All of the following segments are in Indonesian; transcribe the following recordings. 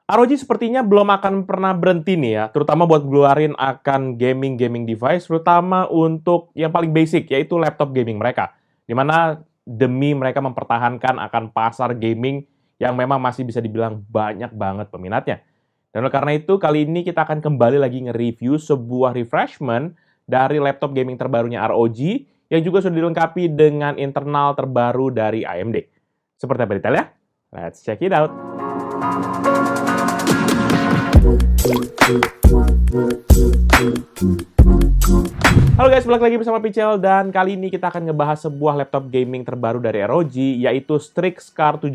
ROG sepertinya belum akan pernah berhenti nih ya, terutama buat ngeluarin akan gaming device, terutama untuk yang paling basic, yaitu laptop gaming mereka. Di mana demi mereka mempertahankan akan pasar gaming yang memang masih bisa dibilang banyak banget peminatnya. Dan oleh karena itu, kali ini kita akan kembali lagi nge-review sebuah refreshment dari laptop gaming terbarunya ROG yang juga sudah dilengkapi dengan internal terbaru dari AMD. Seperti apa detailnya? Let's check it out. Halo guys, balik lagi bersama Pichel dan kali ini kita akan ngebahas sebuah laptop gaming terbaru dari ROG yaitu Strix Car 17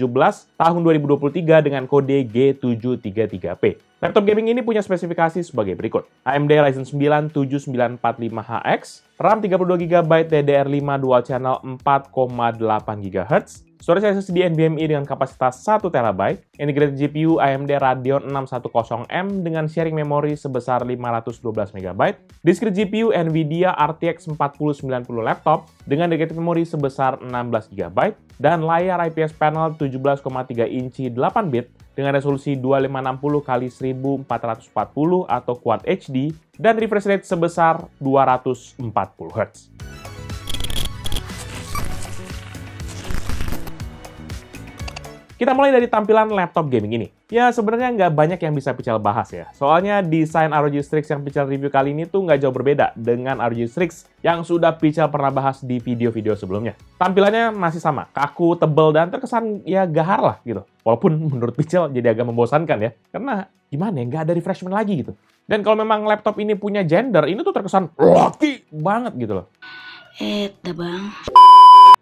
tahun 2023 dengan kode G733P. Laptop gaming ini punya spesifikasi sebagai berikut. AMD Ryzen 9 7945HX, RAM 32GB DDR5 Dual Channel 4,8 GHz, storage SSD NVMe dengan kapasitas 1TB, integrated GPU AMD Radeon 610M dengan sharing memori sebesar 512MB, discrete GPU NVIDIA RTX 4090 laptop dengan dedicated memori sebesar 16GB, dan layar IPS panel 17,3 inci 8-bit dengan resolusi 2560 x 1440 atau Quad HD dan refresh rate sebesar 240Hz. Kita mulai dari tampilan laptop gaming ini. Ya, sebenarnya nggak banyak yang bisa Pichel bahas ya. Soalnya desain ROG Strix yang Pichel review kali ini tuh nggak jauh berbeda dengan ROG Strix yang sudah Pichel pernah bahas di video-video sebelumnya. Tampilannya masih sama, kaku, tebel, dan terkesan ya gahar lah gitu. Walaupun menurut Pichel jadi agak membosankan ya. Karena gimana ya, nggak ada refreshment lagi gitu. Dan kalau memang laptop ini punya gender, ini tuh terkesan laki banget gitu loh. Bang.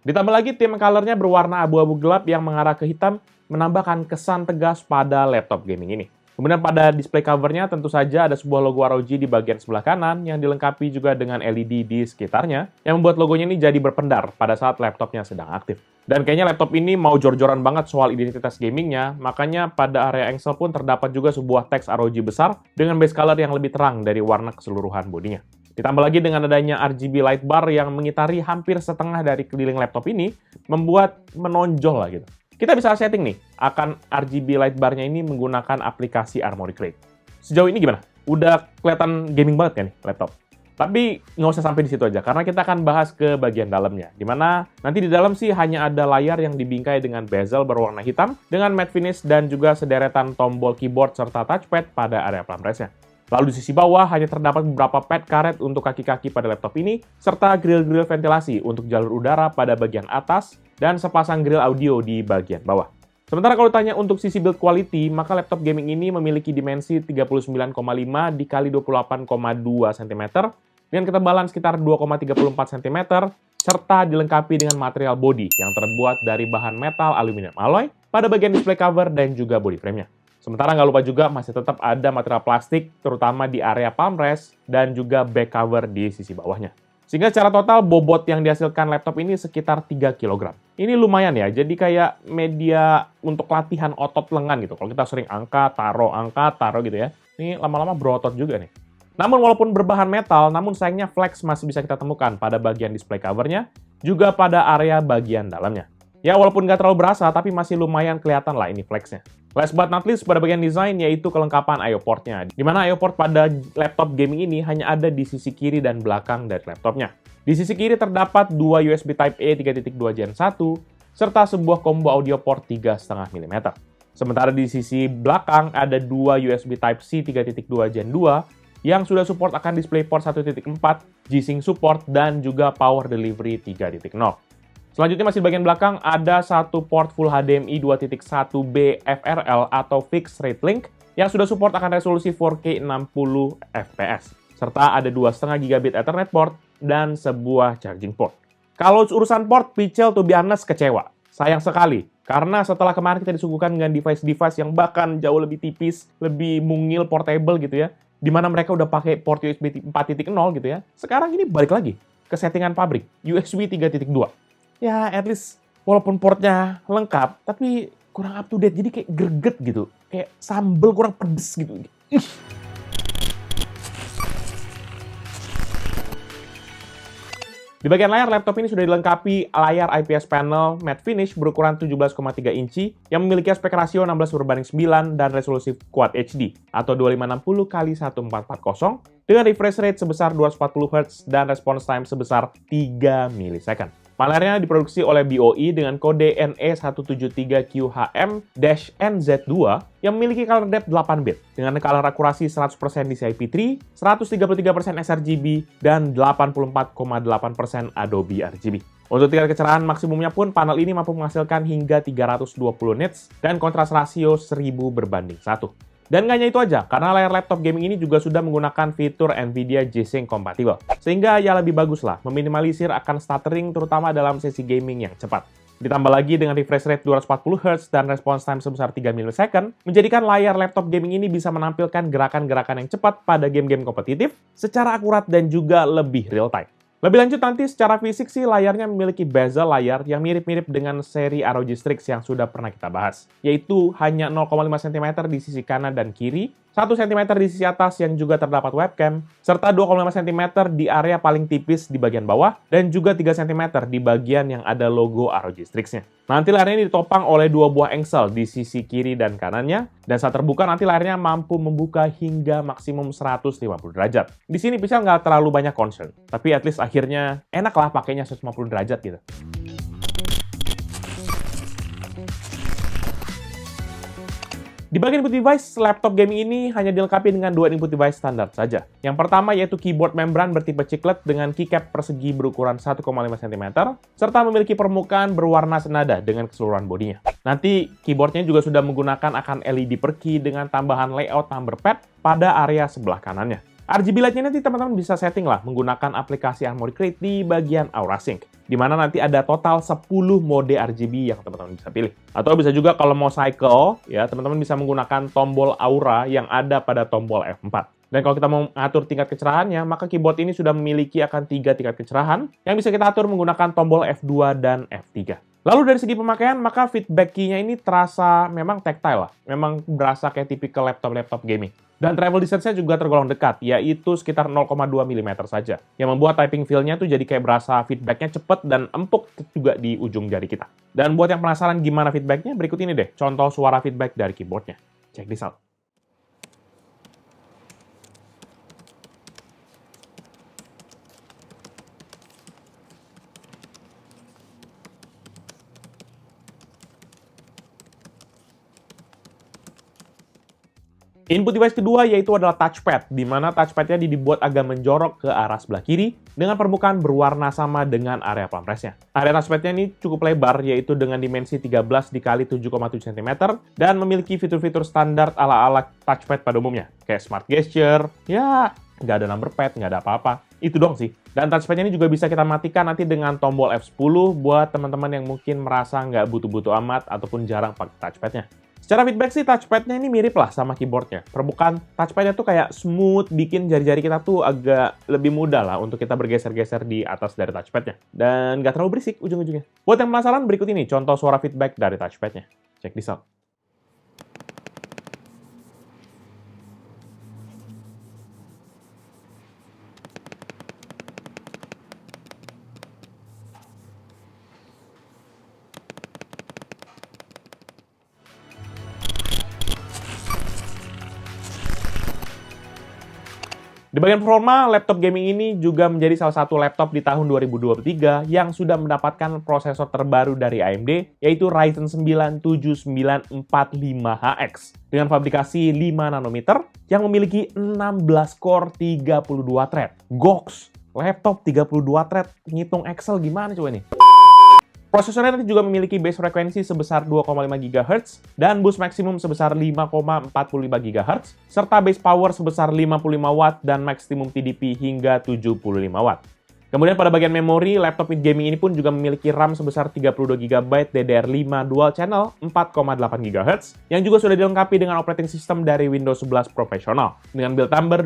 Ditambah lagi tim color-nya berwarna abu-abu gelap yang mengarah ke hitam, menambahkan kesan tegas pada laptop gaming ini. Kemudian pada display cover-nya tentu saja ada sebuah logo ROG di bagian sebelah kanan yang dilengkapi juga dengan LED di sekitarnya yang membuat logonya ini jadi berpendar pada saat laptopnya sedang aktif. Dan kayaknya laptop ini mau jor-joran banget soal identitas gamingnya, makanya pada area engsel pun terdapat juga sebuah teks ROG besar dengan base color yang lebih terang dari warna keseluruhan bodinya. Ditambah lagi dengan adanya RGB light bar yang mengitari hampir setengah dari keliling laptop ini, membuat menonjol lah gitu. Kita bisa setting nih, akan RGB light bar-nya ini menggunakan aplikasi Armoury Crate. Sejauh ini gimana? Udah kelihatan gaming banget kan nih laptop? Tapi nggak usah sampai di situ aja, karena kita akan bahas ke bagian dalamnya. Dimana nanti di dalam sih hanya ada layar yang dibingkai dengan bezel berwarna hitam, dengan matte finish dan juga sederetan tombol keyboard serta touchpad pada area palm rest-nya. Lalu di sisi bawah hanya terdapat beberapa pad karet untuk kaki-kaki pada laptop ini, serta grill-grill ventilasi untuk jalur udara pada bagian atas, dan sepasang grill audio di bagian bawah. Sementara kalau tanya untuk sisi build quality, maka laptop gaming ini memiliki dimensi 39,5 x 28,2 cm, dengan ketebalan sekitar 2,34 cm, serta dilengkapi dengan material body yang terbuat dari bahan metal aluminium alloy pada bagian display cover dan juga body frame-nya. Sementara nggak lupa juga masih tetap ada material plastik, terutama di area palm rest dan juga back cover di sisi bawahnya. Sehingga secara total bobot yang dihasilkan laptop ini sekitar 3 kg. Ini lumayan ya, jadi kayak media untuk latihan otot lengan gitu. Kalau kita sering angkat, taruh gitu ya. Ini lama-lama berotot juga nih. Namun walaupun berbahan metal, namun sayangnya flex masih bisa kita temukan pada bagian display covernya, juga pada area bagian dalamnya. Ya, walaupun nggak terlalu berasa, tapi masih lumayan kelihatan lah ini flexnya. Last but not least, pada bagian desain yaitu kelengkapan I/O port-nya. Di mana I/O port pada laptop gaming ini hanya ada di sisi kiri dan belakang dari laptopnya. Di sisi kiri terdapat dua USB Type-A 3.2 Gen 1, serta sebuah combo audio port 3,5 mm. Sementara di sisi belakang ada dua USB Type-C 3.2 Gen 2, yang sudah support akan DisplayPort 1.4, G-Sync support, dan juga Power Delivery 3.0. Selanjutnya masih di bagian belakang ada satu port Full HDMI 2.1B FRL atau Fixed Rate Link yang sudah support akan resolusi 4K 60 fps. Serta ada 2,5 GB Ethernet port dan sebuah charging port. Kalau urusan port, Pichel to be honest kecewa. Sayang sekali, karena setelah kemarin kita disuguhkan dengan device-device yang bahkan jauh lebih tipis, lebih mungil, portable gitu ya, di mana mereka udah pakai port USB 4.0 gitu ya. Sekarang ini balik lagi ke settingan pabrik, USB 3.2. Ya, at least walaupun portnya lengkap, tapi kurang up to date. Jadi kayak greget gitu. Kayak sambel kurang pedes gitu. Ih. Di bagian layar, laptop ini sudah dilengkapi layar IPS panel matte finish berukuran 17,3 inci yang memiliki aspek rasio 16:9 dan resolusi Quad HD atau 2560x1440 dengan refresh rate sebesar 240 Hz dan response time sebesar 3 milisecond. Panelernya diproduksi oleh BOE dengan kode NE173QHM-NZ2 yang memiliki color depth 8 bit dengan color akurasi 100% DCI-P3, 133% sRGB, dan 84,8% Adobe RGB. Untuk tingkat kecerahan maksimumnya pun, panel ini mampu menghasilkan hingga 320 nits dan kontras rasio 1000:1. Dan nggak hanya itu aja, karena layar laptop gaming ini juga sudah menggunakan fitur NVIDIA G-Sync compatible. Sehingga ya lebih bagus lah, meminimalisir akan stuttering terutama dalam sesi gaming yang cepat. Ditambah lagi dengan refresh rate 240 Hz dan response time sebesar 3 milisecond, menjadikan layar laptop gaming ini bisa menampilkan gerakan-gerakan yang cepat pada game-game kompetitif, secara akurat dan juga lebih real time. Lebih lanjut nanti secara fisik sih layarnya memiliki bezel layar yang mirip-mirip dengan seri ROG Strix yang sudah pernah kita bahas, yaitu hanya 0,5 cm di sisi kanan dan kiri, 1 cm di sisi atas yang juga terdapat webcam, serta 2,5 cm di area paling tipis di bagian bawah, dan juga 3 cm di bagian yang ada logo ROG Strix-nya. Nanti layarnya ini ditopang oleh 2 buah engsel di sisi kiri dan kanannya, dan saat terbuka nanti layarnya mampu membuka hingga maksimum 150 derajat. Di sini Pixel nggak terlalu banyak concern, tapi at least akhirnya enak lah pakainya 150 derajat gitu. Di bagian input device, laptop gaming ini hanya dilengkapi dengan 2 input device standar saja. Yang pertama yaitu keyboard membran bertipe chiclet dengan keycap persegi berukuran 1,5 cm, serta memiliki permukaan berwarna senada dengan keseluruhan bodinya. Nanti keyboardnya juga sudah menggunakan akan LED per key dengan tambahan layout number pad pada area sebelah kanannya. RGB light-nya nanti teman-teman bisa setting lah menggunakan aplikasi Armoury Crate di bagian Aura Sync, di mana nanti ada total 10 mode RGB yang teman-teman bisa pilih. Atau bisa juga kalau mau cycle, ya teman-teman bisa menggunakan tombol Aura yang ada pada tombol F4. Dan kalau kita mau mengatur tingkat kecerahannya, maka keyboard ini sudah memiliki akan 3 tingkat kecerahan yang bisa kita atur menggunakan tombol F2 dan F3. Lalu dari segi pemakaian, maka feedback key-nya ini terasa memang tactile lah. Memang berasa kayak tipikal laptop-laptop gaming. Dan travel distance-nya juga tergolong dekat, yaitu sekitar 0,2 mm saja. Yang membuat typing feel-nya tuh jadi kayak berasa feedback-nya cepet dan empuk juga di ujung jari kita. Dan buat yang penasaran gimana feedback-nya, berikut ini deh contoh suara feedback dari keyboard-nya. Check this out. Input device kedua yaitu adalah touchpad, di mana touchpad-nya dibuat agak menjorok ke arah sebelah kiri dengan permukaan berwarna sama dengan area palm rest-nya. Area touchpad-nya ini cukup lebar, yaitu dengan dimensi 13 x 7,7 cm dan memiliki fitur-fitur standar ala-ala touchpad pada umumnya, kayak smart gesture, ya nggak ada number pad, nggak ada apa-apa. Itu dong sih. Dan touchpad-nya ini juga bisa kita matikan nanti dengan tombol F10 buat teman-teman yang mungkin merasa nggak butuh-butuh amat ataupun jarang pakai touchpad-nya. Secara feedback sih touchpad-nya ini mirip lah sama keyboard-nya. Permukaan touchpad-nya tuh kayak smooth, bikin jari-jari kita tuh agak lebih mudah lah untuk kita bergeser-geser di atas dari touchpad-nya. Dan nggak terlalu berisik ujung-ujungnya. Buat yang penasaran, berikut ini contoh suara feedback dari touchpad-nya. Check this out. Di bagian performa, laptop gaming ini juga menjadi salah satu laptop di tahun 2023 yang sudah mendapatkan prosesor terbaru dari AMD, yaitu Ryzen 9 7945HX dengan fabrikasi 5 nanometer yang memiliki 16 core 32 thread. Goks, laptop 32 thread, ngitung Excel gimana coba nih? Prosesornya nanti juga memiliki base frekuensi sebesar 2,5 GHz dan boost maksimum sebesar 5,45 GHz, serta base power sebesar 55 Watt dan maksimum TDP hingga 75 Watt. Kemudian pada bagian memori, laptop gaming ini pun juga memiliki RAM sebesar 32 GB DDR5 Dual Channel 4,8 GHz yang juga sudah dilengkapi dengan operating system dari Windows 11 Professional dengan build number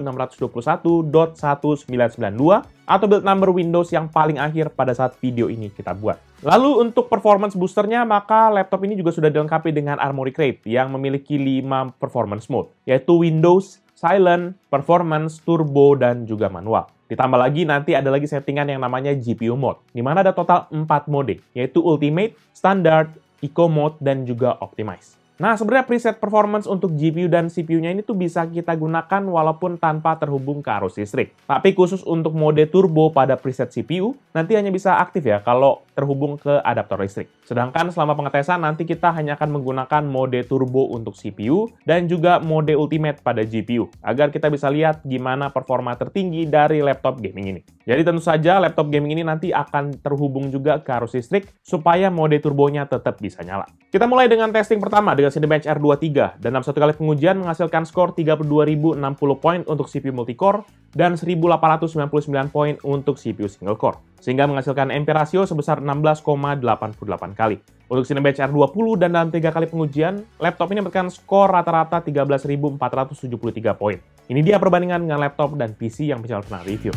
22621.1992 atau build number Windows yang paling akhir pada saat video ini kita buat. Lalu untuk performance boosternya, maka laptop ini juga sudah dilengkapi dengan Armoury Crate yang memiliki 5 performance mode, yaitu Windows, silent, performance, turbo, dan juga manual. Ditambah lagi nanti ada lagi settingan yang namanya GPU mode, di mana ada total 4 mode, yaitu Ultimate, Standard, Eco mode, dan juga Optimize. Nah, sebenarnya preset performance untuk GPU dan CPU-nya ini tuh bisa kita gunakan walaupun tanpa terhubung ke arus listrik. Tapi khusus untuk mode turbo pada preset CPU, nanti hanya bisa aktif ya kalau terhubung ke adaptor listrik. Sedangkan selama pengetesan nanti kita hanya akan menggunakan mode turbo untuk CPU dan juga mode ultimate pada GPU, agar kita bisa lihat gimana performa tertinggi dari laptop gaming ini. Jadi tentu saja laptop gaming ini nanti akan terhubung juga ke arus listrik supaya mode turbonya tetap bisa nyala. Kita mulai dengan testing pertama dengan Cinebench R23, dan dalam satu kali pengujian menghasilkan skor 32.060 poin untuk CPU multicore dan 1.899 poin untuk CPU single core, sehingga menghasilkan ampere ratio sebesar 16,88 kali. Untuk Cinebench R20 dan dalam 3 kali pengujian, laptop ini mendapatkan skor rata-rata 13.473 poin. Ini dia perbandingan dengan laptop dan PC yang bisa pernah review.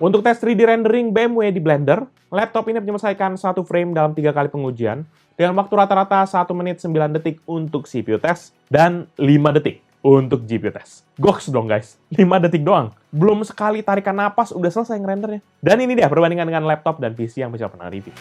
Untuk tes 3D rendering BMW di Blender, laptop ini menyelesaikan 1 frame dalam 3 kali pengujian dengan waktu rata-rata 1 menit 9 detik untuk CPU test dan 5 detik untuk GPU test. Goks dong guys, 5 detik doang. Belum sekali tarikan napas udah selesai ngerendernya. Dan ini dia perbandingan dengan laptop dan PC yang bisa pernah review.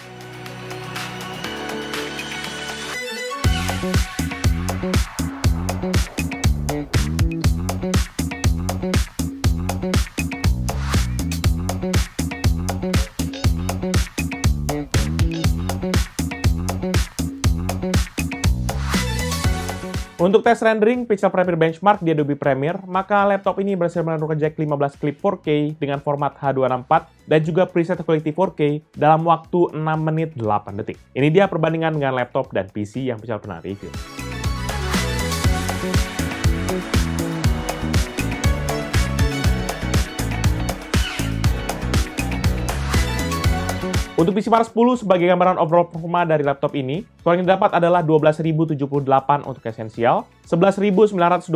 Untuk tes rendering Pixel Premiere Benchmark di Adobe Premiere, maka laptop ini berhasil menurunkan jack 15 klip 4K dengan format H264 dan juga preset quality 4K dalam waktu 6 menit 8 detik. Ini dia perbandingan dengan laptop dan PC yang Pixel pernah review. Untuk PC Park 10 sebagai gambaran overall performa dari laptop ini, skor yang didapat adalah 12.078 untuk esensial, 11.923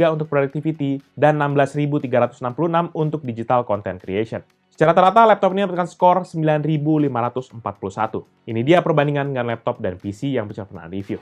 untuk productivity, dan 16.366 untuk digital content creation. Secara rata-rata, laptop ini mendapatkan skor 9.541. Ini dia perbandingan dengan laptop dan PC yang bisa pernah review.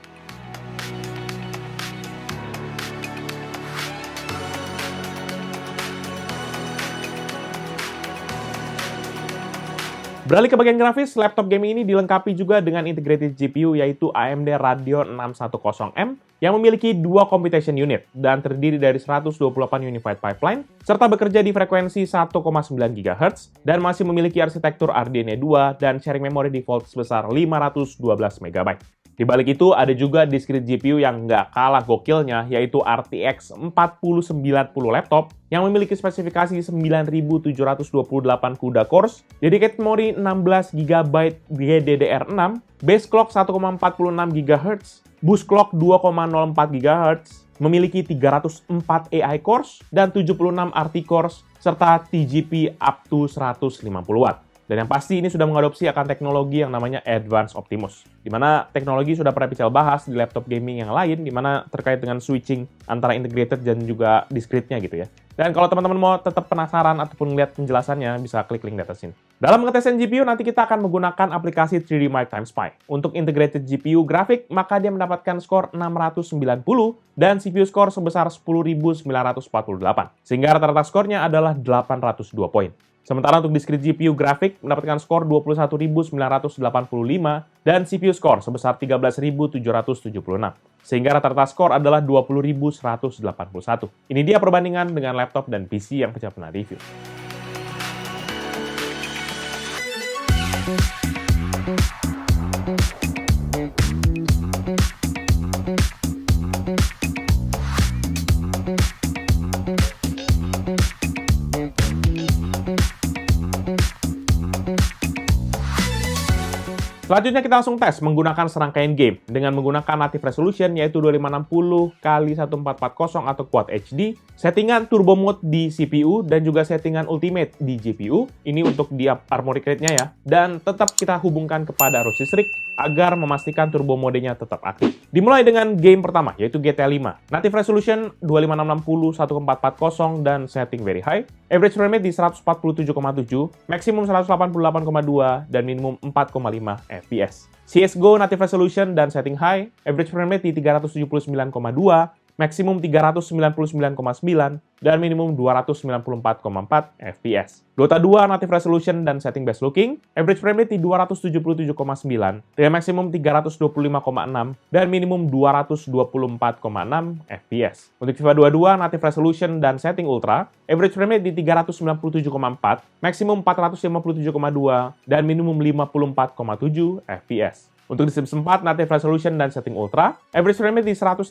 Beralih ke bagian grafis, laptop gaming ini dilengkapi juga dengan integrated GPU yaitu AMD Radeon 610M yang memiliki 2 computation unit dan terdiri dari 128 unified pipeline serta bekerja di frekuensi 1,9 GHz dan masih memiliki arsitektur RDNA 2 dan sharing memory default sebesar 512 MB. Di balik itu ada juga discrete GPU yang nggak kalah gokilnya yaitu RTX 4090 laptop yang memiliki spesifikasi 9728 CUDA cores, dedicated memory 16 GB GDDR6, base clock 1,46 GHz, boost clock 2,04 GHz, memiliki 304 AI cores dan 76 RT cores serta TGP up to 150 Watt. Dan yang pasti ini sudah mengadopsi akan teknologi yang namanya Advanced Optimus, di mana teknologi sudah pernah Pixel bahas di laptop gaming yang lain, di mana terkait dengan switching antara integrated dan juga discrete-nya gitu ya. Dan kalau teman-teman mau tetap penasaran ataupun melihat penjelasannya, bisa klik link di atas sini. Dalam pengetesan GPU, nanti kita akan menggunakan aplikasi 3D Mark x Spy. Untuk integrated GPU grafik, maka dia mendapatkan skor 690 dan CPU skor sebesar 10.948, sehingga rata-rata skornya adalah 802 poin. Sementara untuk discrete GPU grafik mendapatkan skor 21.985 dan CPU skor sebesar 13.776. Sehingga rata-rata skor adalah 20.181. Ini dia perbandingan dengan laptop dan PC yang Pixel pernah review. Selanjutnya kita langsung tes menggunakan serangkaian game dengan menggunakan native resolution yaitu 2560x1440 atau Quad HD, settingan turbo mode di CPU dan juga settingan ultimate di GPU. Ini untuk di armory crate-nya ya. Dan tetap kita hubungkan kepada Rosy Rig agar memastikan turbo modenya tetap aktif. Dimulai dengan game pertama yaitu GTA 5. Native resolution 2560x1440 dan setting very high. Average frame rate di 147,7, maksimum 188,2 dan minimum 4,5 FPS. CSGO native resolution dan setting high, average frame rate di 379,2, maksimum 399,9 dan minimum 294,4 FPS. Dota 2 native resolution dan setting best looking, average frame rate di 277,9 dengan maksimum 325,6 dan minimum 224,6 FPS. Untuk FIFA 22 native resolution dan setting ultra, average frame rate di 397,4, maksimum 457,2 dan minimum 54,7 FPS. Untuk di Sims 4 native resolution dan setting ultra, average frame rate di 182,7,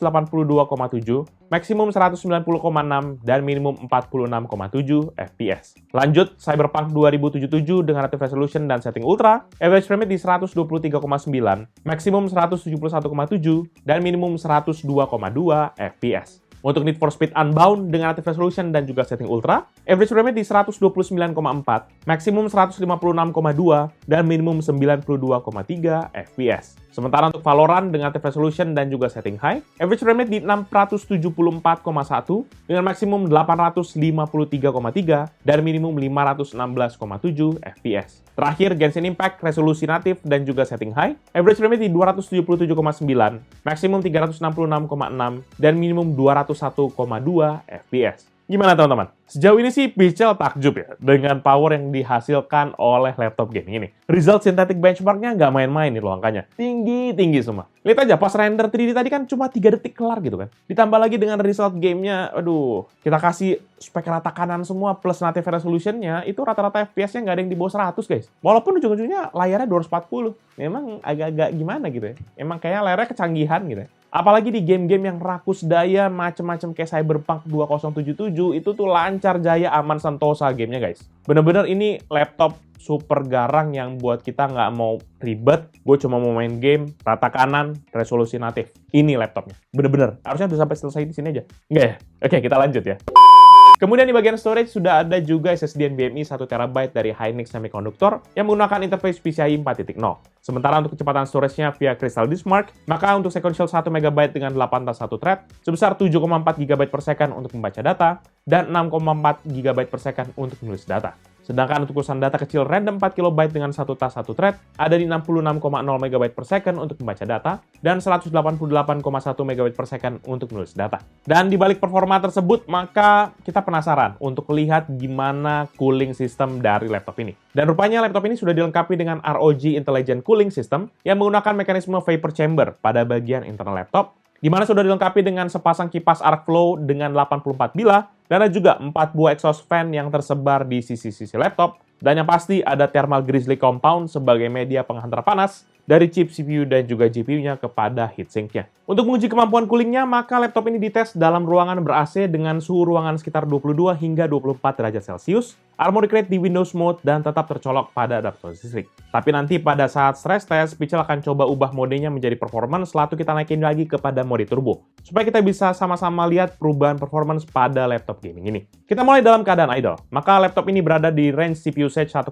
maksimum 190,6 dan minimum 46,7 FPS. Lanjut, Cyberpunk 2077 dengan native resolution dan setting ultra, average frame rate di 123,9, maksimum 171,7 dan minimum 102,2 FPS. Untuk Need for Speed Unbound dengan native resolution dan juga setting ultra, average frame rate di 129,4, maksimum 156,2, dan minimum 92,3 FPS. Sementara untuk Valorant dengan native resolution dan juga setting high, average frame rate di 674,1 dengan maksimum 853,3 dan minimum 516,7 FPS. Terakhir, Genshin Impact resolusi natif dan juga setting high, average frame rate di 277,9, maksimum 366,6 dan minimum 201,2 FPS. Gimana teman-teman? Sejauh ini sih Pichel takjub ya dengan power yang dihasilkan oleh laptop gaming ini. Result synthetic benchmark-nya nggak main-main nih loh angkanya. Tinggi-tinggi semua. Lihat aja pas render 3D tadi kan cuma 3 detik kelar gitu kan. Ditambah lagi dengan result gamenya, aduh, kita kasih spek rata kanan semua plus native resolution-nya, itu rata-rata FPS-nya nggak ada yang di bawah 100 guys. Walaupun ujung-ujungnya layarnya 240. Memang agak-agak gimana gitu ya. Emang kayaknya layarnya kecanggihan gitu ya. Apalagi di game-game yang rakus daya macem-macem kayak Cyberpunk 2077 itu tuh lancar jaya aman sentosa gamenya guys. Bener-bener ini laptop super garang yang buat kita nggak mau ribet. Gue cuma mau main game, rata kanan, resolusi natif. Ini laptopnya. Bener-bener. Harusnya udah sampai selesai di sini aja. Nggak ya? Oke, kita lanjut ya. Kemudian di bagian storage sudah ada juga SSD NVMe 1TB dari Hynix Semiconductor yang menggunakan interface PCIe 4.0. Sementara untuk kecepatan storage-nya via Crystal Disk Mark, maka untuk sequential 1MB dengan 8 tas 1 thread sebesar 7,4 GB per second untuk membaca data dan 6,4 GB per second untuk menulis data. Sedangkan untuk urusan data kecil random 4 KB dengan 1 tas 1 thread ada di 66,0 MB per second untuk membaca data dan 188,1 MB per second untuk menulis data. Dan di balik performa tersebut, maka kita penasaran untuk lihat gimana cooling system dari laptop ini. Dan rupanya laptop ini sudah dilengkapi dengan ROG Intelligent Cooling System yang menggunakan mekanisme vapor chamber pada bagian internal laptop, di mana sudah dilengkapi dengan sepasang kipas arc flow dengan 84 bilah, dan ada juga 4 buah exhaust fan yang tersebar di sisi-sisi laptop, dan yang pasti ada thermal grizzly compound sebagai media penghantar panas dari chip CPU dan juga GPU-nya kepada heatsink-nya. Untuk menguji kemampuan coolingnya, maka laptop ini dites dalam ruangan ber-AC dengan suhu ruangan sekitar 22 hingga 24 derajat Celcius, armory crate di Windows Mode, dan tetap tercolok pada adaptor listrik. Tapi nanti pada saat stress test, Pichel akan coba ubah modenya menjadi performance, lalu kita naikin lagi kepada mode turbo, supaya kita bisa sama-sama lihat perubahan performance pada laptop gaming ini. Kita mulai dalam keadaan idle, maka laptop ini berada di range CPU usage 1,6%,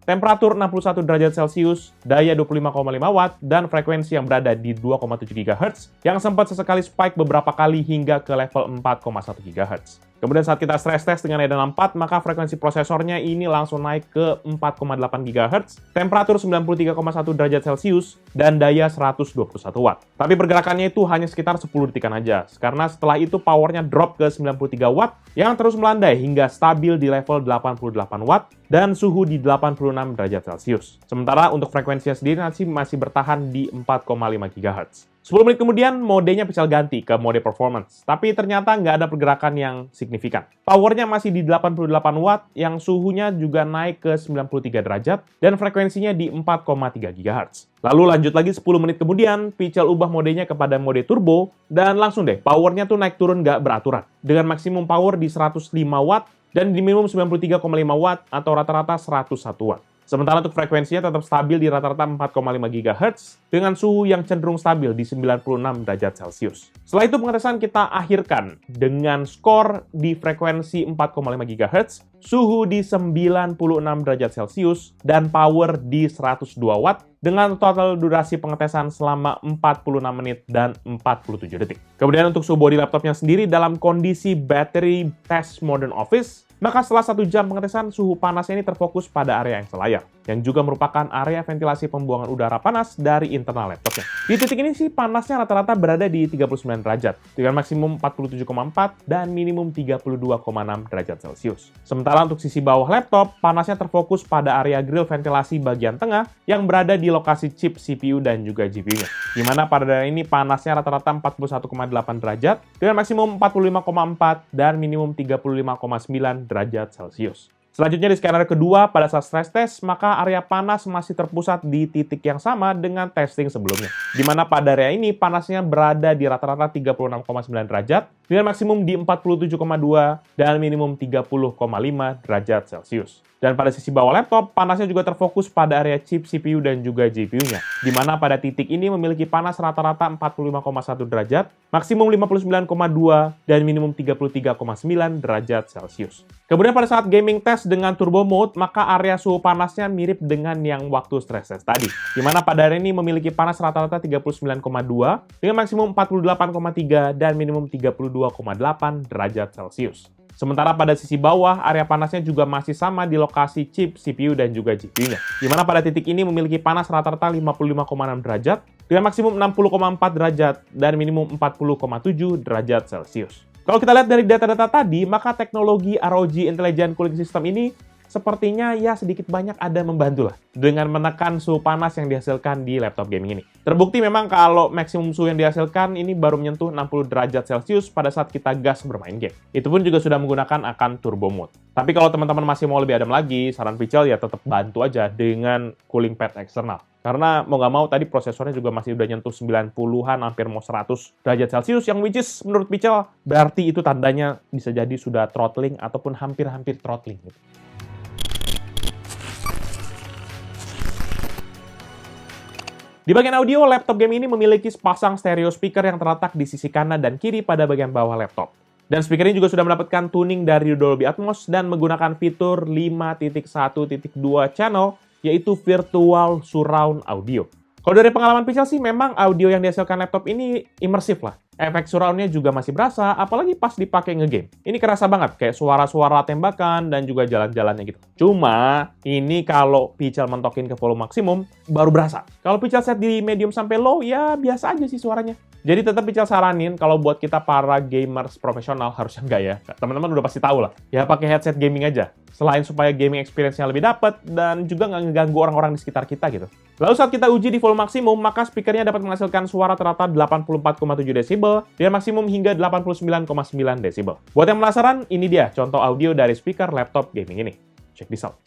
temperatur 61 derajat Celcius, daya 25,5 watt, dan frekuensi yang berada di 2,7 GHz, yang sempat sesekali spike beberapa kali hingga ke level 4,1 GHz. Kemudian saat kita stress test dengan Adreno 4, maka frekuensi prosesornya ini langsung naik ke 4,8 GHz, temperatur 93,1 derajat Celcius, dan daya 121 watt. Tapi pergerakannya itu hanya sekitar 10 detikan aja, karena setelah itu powernya drop ke 93 watt, yang terus melandai hingga stabil di level 88 watt, dan suhu di 86 derajat Celcius. Sementara untuk frekuensinya sendiri masih bertahan di 4,5 GHz. 10 menit kemudian, modenya Pichel ganti ke mode performance. Tapi ternyata nggak ada pergerakan yang signifikan. Powernya masih di 88 watt, yang suhunya juga naik ke 93 derajat, dan frekuensinya di 4,3 GHz. Lalu lanjut lagi 10 menit kemudian, Pichel ubah modenya kepada mode turbo, dan langsung deh, powernya tuh naik turun nggak beraturan. Dengan maksimum power di 105 watt, dan di minimum 93,5 watt atau rata-rata 101 watt. Sementara untuk frekuensinya tetap stabil di rata-rata 4,5 GHz dengan suhu yang cenderung stabil di 96 derajat Celcius. Setelah itu pengetesan kita akhirkan dengan skor di frekuensi 4,5 GHz, suhu di 96 derajat Celcius, dan power di 102 Watt dengan total durasi pengetesan selama 46 menit dan 47 detik. Kemudian untuk suhu bodi laptopnya sendiri dalam kondisi battery test modern office, maka setelah 1 jam pengetesan, suhu panasnya ini terfokus pada area yang selayar, yang juga merupakan area ventilasi pembuangan udara panas dari internal laptopnya. Di titik ini sih panasnya rata-rata berada di 39 derajat, dengan maksimum 47,4 dan minimum 32,6 derajat Celcius. Sementara untuk sisi bawah laptop, panasnya terfokus pada area grill ventilasi bagian tengah yang berada di lokasi chip CPU dan juga GPU-nya. Di mana pada daerah ini panasnya rata-rata 41,8 derajat, dengan maksimum 45,4 dan minimum 35,9 derajat Celcius. Selanjutnya di scanner kedua, pada saat stress test, maka area panas masih terpusat di titik yang sama dengan testing sebelumnya. Di mana pada area ini panasnya berada di rata-rata 36,9 derajat, dengan maksimum di 47,2 dan minimum 30,5 derajat Celcius. Dan pada sisi bawah laptop, panasnya juga terfokus pada area chip CPU dan juga GPU-nya. Di mana pada titik ini memiliki panas rata-rata 45,1 derajat, maksimum 59,2 dan minimum 33,9 derajat Celcius. Kemudian pada saat gaming test dengan turbo mode, maka area suhu panasnya mirip dengan yang waktu stress test tadi. Di mana pada area ini memiliki panas rata-rata 39,2 dengan maksimum 48,3 dan minimum 32,8 derajat Celcius. Sementara pada sisi bawah, area panasnya juga masih sama di lokasi chip, CPU, dan juga GPU-nya. Di mana pada titik ini memiliki panas rata-rata 55,6 derajat, dengan maksimum 60,4 derajat, dan minimum 40,7 derajat Celcius. Kalau kita lihat dari data-data tadi, maka teknologi ROG Intelligent Cooling System ini sepertinya ya sedikit banyak ada membantu lah dengan menekan suhu panas yang dihasilkan di laptop gaming ini. Terbukti memang kalau maksimum suhu yang dihasilkan ini baru menyentuh 60 derajat Celcius pada saat kita gas bermain game. Itu pun juga sudah menggunakan akan turbo mode. Tapi kalau teman-teman masih mau lebih adem lagi, saran Pichel ya tetap bantu aja dengan cooling pad eksternal. Karena mau nggak mau tadi prosesornya juga masih udah nyentuh 90-an, hampir mau 100 derajat Celcius, yang which is menurut Pichel berarti itu tandanya bisa jadi sudah throttling ataupun hampir-hampir throttling gitu. Di bagian audio, laptop game ini memiliki sepasang stereo speaker yang terletak di sisi kanan dan kiri pada bagian bawah laptop. Dan speaker ini juga sudah mendapatkan tuning dari Dolby Atmos dan menggunakan fitur 5.1.2 channel, yaitu Virtual Surround Audio. Kalau dari pengalaman Pichel sih, memang audio yang dihasilkan laptop ini imersif lah. Efek surround-nya juga masih berasa, apalagi pas dipakai ngegame. Ini kerasa banget, kayak suara-suara tembakan dan juga jalan-jalannya gitu. Cuma, ini kalau Pichel mentokin ke volume maksimum, baru berasa. Kalau Pichel set di medium sampai low, ya biasa aja sih suaranya. Jadi tetap Pichel saranin, kalau buat kita para gamers profesional, harusnya enggak ya. Teman-teman udah pasti tahu lah. Ya pakai headset gaming aja. Selain supaya gaming experience-nya lebih dapat, dan juga nggak ngeganggu orang-orang di sekitar kita gitu. Lalu saat kita uji di volume maksimum, maka speakernya dapat menghasilkan suara terata 84,7 desibel dan maksimum hingga 89,9 desibel. Buat yang penasaran, ini dia contoh audio dari speaker laptop gaming ini. Check this out.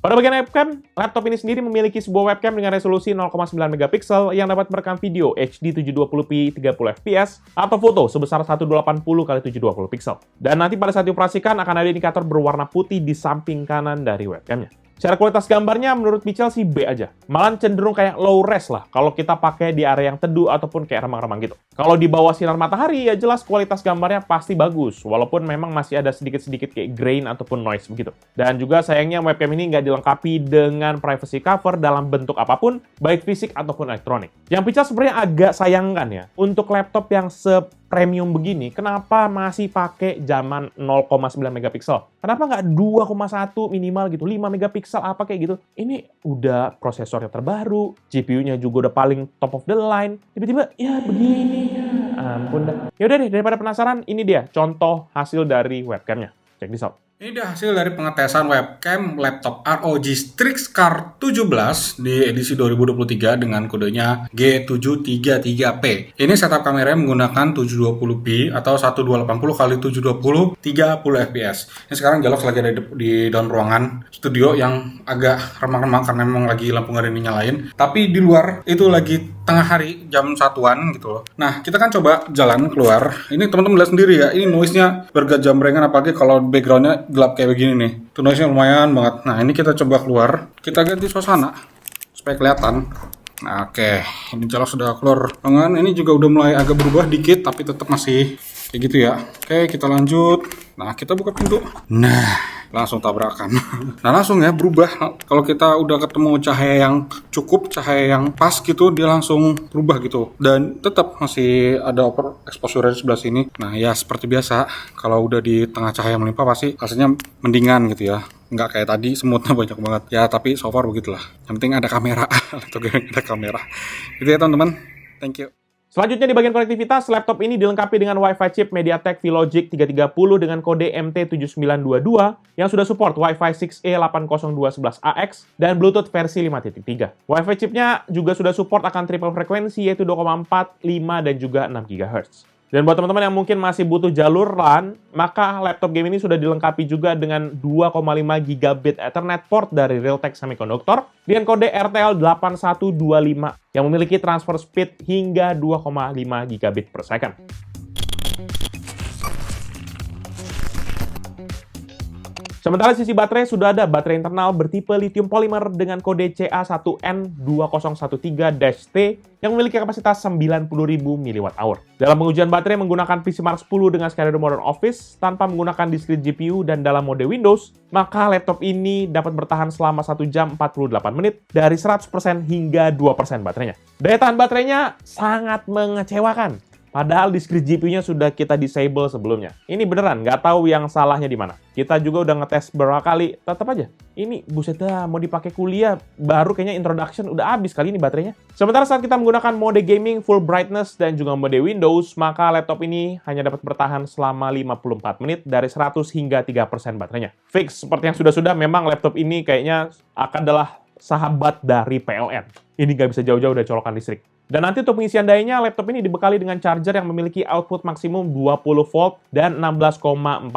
Pada bagian webcam, laptop ini sendiri memiliki sebuah webcam dengan resolusi 0,9 megapiksel yang dapat merekam video HD 720p 30 fps atau foto sebesar 1080x720 piksel. Dan nanti pada saat dioperasikan akan ada indikator berwarna putih di samping kanan dari webcamnya. Secara kualitas gambarnya menurut Pichel sih B aja. Malah cenderung kayak low res lah kalau kita pakai di area yang teduh ataupun kayak remang-remang gitu. Kalau di bawah sinar matahari ya jelas kualitas gambarnya pasti bagus, walaupun memang masih ada sedikit-sedikit kayak grain ataupun noise begitu. Dan juga sayangnya webcam ini nggak dilengkapi dengan privacy cover dalam bentuk apapun, baik fisik ataupun elektronik. Yang Pichel sebenarnya agak sayangkan ya, untuk laptop yang premium begini, kenapa masih pakai zaman 0,9 megapiksel? Kenapa nggak 2,1 minimal gitu, 5 megapiksel apa kayak gitu? Ini udah prosesornya terbaru, GPU-nya juga udah paling top of the line. Tiba-tiba, ya begini ya. Ampun dah. Yaudah deh, daripada penasaran, ini dia contoh hasil dari webcamnya. Check this out. Ini dia hasil dari pengetesan webcam laptop ROG Strix Car 17 di edisi 2023 dengan kodenya G733P. Ini setup kameranya menggunakan 720p atau 1280x720 30 fps. Ini sekarang Jalox lagi ada di dalam ruangan studio yang agak remang-remang karena memang lagi lampu nggak ada yang nyalain. Tapi di luar itu lagi tengah hari jam 1-an gitu loh. Nah, kita kan coba jalan keluar. Ini teman-teman lihat sendiri ya, ini noise-nya bergajambrengan apalagi kalau background-nya gelap kayak begini nih. Itu noise-nya lumayan banget. Nah, ini kita coba keluar. Kita ganti suasana supaya kelihatan. Nah, oke. Ini Jalox sudah keluar ruangan. Ini juga udah mulai agak berubah dikit tapi tetap masih kayak gitu ya. Oke, kita lanjut. Nah, kita buka pintu. Nah, langsung tabrakan. Nah, langsung ya berubah. Kalau kita udah ketemu cahaya yang cukup, cahaya yang pas gitu, dia langsung berubah gitu. Dan tetap masih ada exposure di sebelah sini. Nah, ya seperti biasa, kalau udah di tengah cahaya melimpah pasti hasilnya mendingan gitu ya. Nggak kayak tadi, semutnya banyak banget. Ya, tapi so far begitulah. Yang penting ada kamera. Ada kamera. Gitu ya, teman-teman. Thank you. Selanjutnya di bagian konektivitas, laptop ini dilengkapi dengan Wi-Fi chip MediaTek V-Logic 330 dengan kode MT7922 yang sudah support Wi-Fi 6E 802.11ax dan Bluetooth versi 5.3. Wi-Fi chipnya juga sudah support akan triple frekuensi yaitu 2,4, 5, dan juga 6 GHz. Dan buat teman-teman yang mungkin masih butuh jalur LAN, maka laptop game ini sudah dilengkapi juga dengan 2,5 gigabit Ethernet port dari Realtek Semiconductor dengan kode RTL8125 yang memiliki transfer speed hingga 2,5 gigabit per second. Sementara sisi baterai sudah ada baterai internal bertipe lithium polymer dengan kode CA1N2013-T yang memiliki kapasitas 90.000 mAh. Dalam pengujian baterai menggunakan PC Mark 10 dengan skenario Modern Office tanpa menggunakan discrete GPU dan dalam mode Windows, maka laptop ini dapat bertahan selama 1 jam 48 menit dari 100% hingga 2% baterainya. Daya tahan baterainya sangat mengecewakan. Padahal discrete GPU-nya sudah kita disable sebelumnya. Ini beneran, nggak tahu yang salahnya di mana. Kita juga udah ngetes beberapa kali, tetap aja. Ini buset dah, mau dipakai kuliah, baru kayaknya introduction udah habis kali ini baterainya. Sementara saat kita menggunakan mode gaming full brightness dan juga mode Windows, maka laptop ini hanya dapat bertahan selama 54 menit dari 100 hingga 3% baterainya. Fix, seperti yang sudah-sudah, memang laptop ini kayaknya akan adalah sahabat dari PLN. Ini nggak bisa jauh-jauh dari colokan listrik. Dan nanti untuk pengisian dayanya, laptop ini dibekali dengan charger yang memiliki output maksimum 20 volt dan 16,4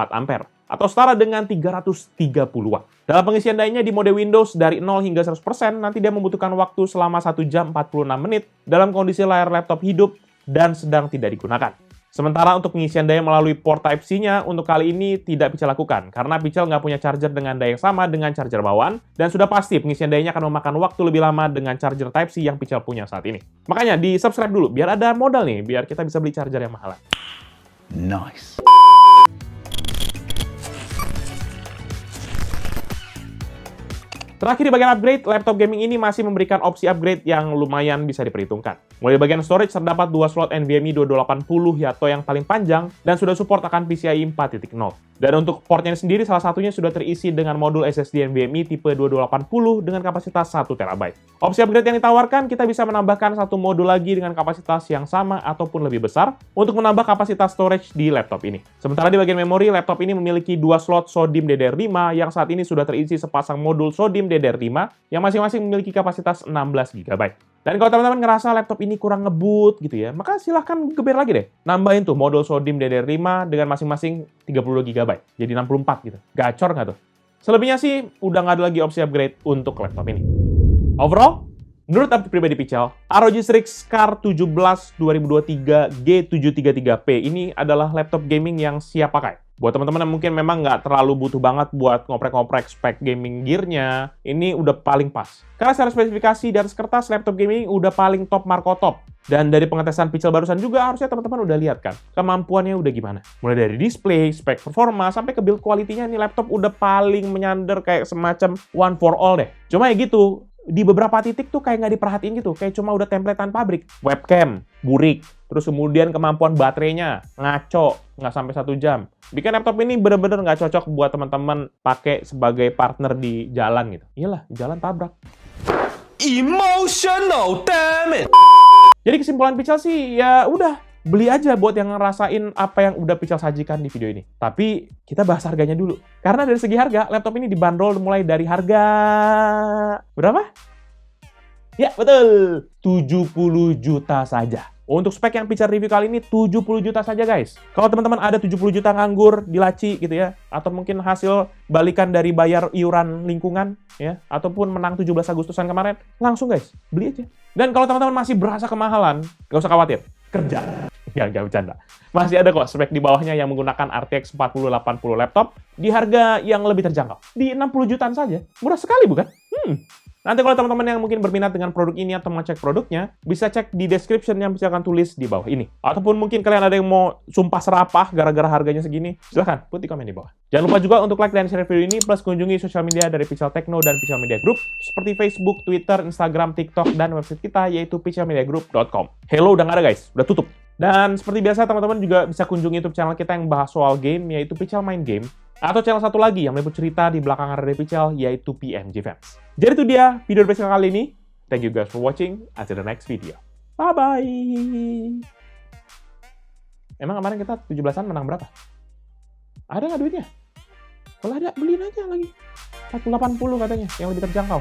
ampere, atau setara dengan 330 watt. Dalam pengisian dayanya di mode Windows dari 0 hingga 100%, nanti dia membutuhkan waktu selama 1 jam 46 menit dalam kondisi layar laptop hidup dan sedang tidak digunakan. Sementara untuk pengisian daya melalui port Type-C-nya, untuk kali ini tidak Pichel lakukan, karena Pichel nggak punya charger dengan daya yang sama dengan charger bawaan, dan sudah pasti pengisian dayanya akan memakan waktu lebih lama dengan charger Type-C yang Pichel punya saat ini. Makanya di-subscribe dulu, biar ada modal nih, biar kita bisa beli charger yang mahalan. Nice. Terakhir di bagian upgrade, laptop gaming ini masih memberikan opsi upgrade yang lumayan bisa diperhitungkan. Mulai di bagian storage terdapat 2 slot NVMe 2280 Yatoo yang paling panjang dan sudah support akan PCIe 4.0. Dan untuk portnya sendiri salah satunya sudah terisi dengan modul SSD NVMe tipe 2280 dengan kapasitas 1 TB. Opsi upgrade yang ditawarkan, kita bisa menambahkan satu modul lagi dengan kapasitas yang sama ataupun lebih besar untuk menambah kapasitas storage di laptop ini. Sementara di bagian memori, laptop ini memiliki 2 slot SODIMM DDR5 yang saat ini sudah terisi sepasang modul SODIMM DDR5 yang masing-masing memiliki kapasitas 16 GB. Dan kalau teman-teman ngerasa laptop ini kurang ngebut gitu ya, maka silahkan geber lagi deh. Nambahin tuh modul SODIMM DDR5 dengan masing-masing 32 GB. Jadi 64 gitu. Gacor nggak tuh? Selebihnya sih udah nggak ada lagi opsi upgrade untuk laptop ini. Overall, menurut update pribadi Pichel, ROG Strix Car 17 2023 G733P ini adalah laptop gaming yang siap pakai. Buat teman-teman yang mungkin memang nggak terlalu butuh banget buat ngoprek-ngoprek spek gaming gear-nya, ini udah paling pas. Karena secara spesifikasi di atas kertas, laptop gaming udah paling top Marco top. Dan dari pengetesan Pichel barusan juga harusnya teman-teman udah lihat kan, kemampuannya udah gimana. Mulai dari display, spek performa, sampai ke build quality-nya, ini laptop udah paling menyander kayak semacam one for all deh. Cuma ya gitu, di beberapa titik tuh kayak nggak diperhatiin gitu, kayak cuma udah templatean pabrik. Webcam, burik, terus kemudian kemampuan baterainya, ngaco, nggak sampai 1 jam. Bikin laptop ini bener-bener nggak cocok buat teman-teman pakai sebagai partner di jalan gitu. Iyalah, jalan tabrak. Emotional, damn it! Jadi kesimpulan Pical sih, ya udah, beli aja buat yang ngerasain apa yang udah Pical sajikan di video ini. Tapi kita bahas harganya dulu. Karena dari segi harga, laptop ini dibanderol mulai dari harga berapa? Ya, betul. 70 juta saja. Untuk spek yang Pical review kali ini 70 juta saja, guys. Kalau teman-teman ada 70 juta nganggur di laci gitu ya, atau mungkin hasil balikan dari bayar iuran lingkungan ya, ataupun menang 17 Agustusan kemarin, langsung guys, beli aja. Dan kalau teman-teman masih berasa kemahalan, nggak usah khawatir, kerja. Nggak bercanda. Masih ada kok spek di bawahnya yang menggunakan RTX 4080 laptop di harga yang lebih terjangkau. Di 60 jutaan saja. Murah sekali bukan? Nanti kalau teman-teman yang mungkin berminat dengan produk ini atau mau cek produknya, bisa cek di description yang bisa akan tulis di bawah ini. Ataupun mungkin kalian ada yang mau sumpah serapah gara-gara harganya segini, silahkan put di komen di bawah. Jangan lupa juga untuk like dan share video ini, plus kunjungi sosial media dari Pical Techno dan Pical Media Group, seperti Facebook, Twitter, Instagram, TikTok, dan website kita, yaitu picalmediagroup.com. Hello udah nggak ada guys, udah tutup. Dan seperti biasa, teman-teman juga bisa kunjungi YouTube channel kita yang bahas soal game, yaitu Pical Main Game. Atau channel satu lagi yang meliput cerita di belakang layar Pical, yaitu PMG Fans. Jadi itu dia video Pical kali ini. Thank you guys for watching. Until the next video. Bye-bye. Emang kemarin kita 17-an menang berapa? Ada nggak duitnya? Kalau ada, beliin aja lagi. 4080 katanya, yang lebih terjangkau.